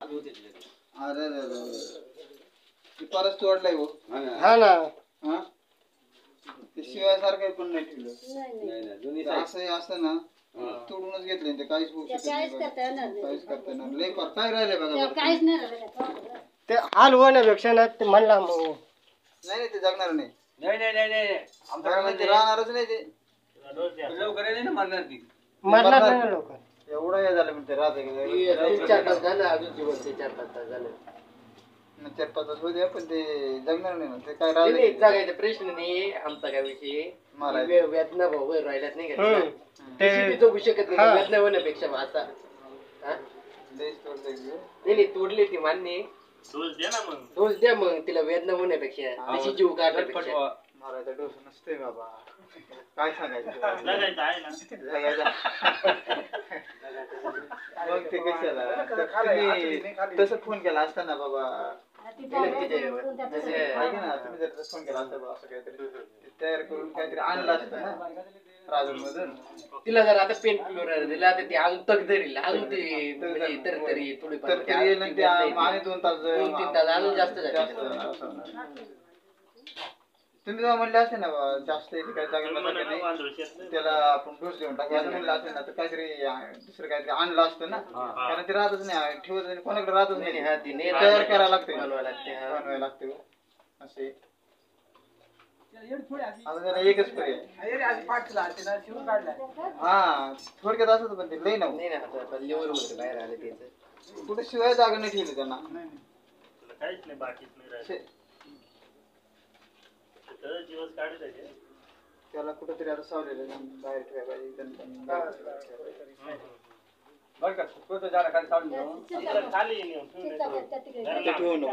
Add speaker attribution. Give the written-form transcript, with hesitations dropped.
Speaker 1: अरे अरे अरे ती परत तोडलाय हो.
Speaker 2: हा ना
Speaker 1: हा ते शिवाय सारखं पण नाही ठेवलं. असं असतं ना तोडूनच घेतले ते काहीच होऊ शकत नाही. काहीच करता येणार लय काय राहिले बघा.
Speaker 3: काहीच नाही
Speaker 2: ते हाल होण्यापेक्षा ना ते म्हणला मग
Speaker 1: नाही ते जगणार नाही.
Speaker 4: नाही नाही नाही नाही
Speaker 1: आमच्याकडे ते राहणारच नाही ते.
Speaker 4: लवकर नाही ना मरणार ती.
Speaker 2: मरणार नाही ना लवकर.
Speaker 1: एवढं हे झालं म्हणते राहते
Speaker 5: 4-5 झालं अजून दिवस 4-5 तास झालं.
Speaker 1: 4-5 तास होऊ द्या पण ते जगणार नाही ना ते काय
Speaker 5: नाही
Speaker 1: राहिलं.
Speaker 5: जगायचा प्रश्न नाही आमचा काय विषय वेदना भाऊ राहिलाच नाही का ते जगू शकत नाही वेदना होण्यापेक्षा असा नाही तोडली ती मान्य डोस द्या मग तिला वेदना होण्यापेक्षा अशी जीव काढण्यापेक्षा
Speaker 1: मारायचा डोस नसतोय बाबा. काय सांगायचं मग ते कशाला तसं फोन केला असता ना बाबा. ऐका ना तुम्ही जर फोन केला असता असं काहीतरी तयार करून काहीतरी आणलं असतं ना राजूर मधून.
Speaker 5: तिला जर आता पेन क्लोरायड दिला तर ती अजून तग धरील अजून ती तरतरी थोडी
Speaker 1: आणि 2 तास
Speaker 5: 2-3 तास अजून जास्त झाली.
Speaker 1: तुम्ही जेव्हा म्हणले असते ना जास्त काही जागा त्याला आपण डोस देऊन टाकू असं म्हणलं असेल ना तर काहीतरी दुसरं काहीतरी आणलं असतं ना. कारण ते राहतच नाही ठेवत नाही कोणाकडे राहतच नाही. तयार करायला लागते बनवायला लागते असे. आता त्याला एकच पर्याय हा थोडक्यात असत पण ते लई नव्हतं
Speaker 5: लेवल होते बाहेर आले त्याचं
Speaker 1: कुठे शिवाय जागा नाही ठेवली त्यांना.
Speaker 6: काहीच नाही बाकीच नाही
Speaker 1: त्याला कुठेतरी आता सावलेलं बाहेर ठेवायला
Speaker 4: बरं का खाली
Speaker 6: खाली
Speaker 1: ठेवू नको.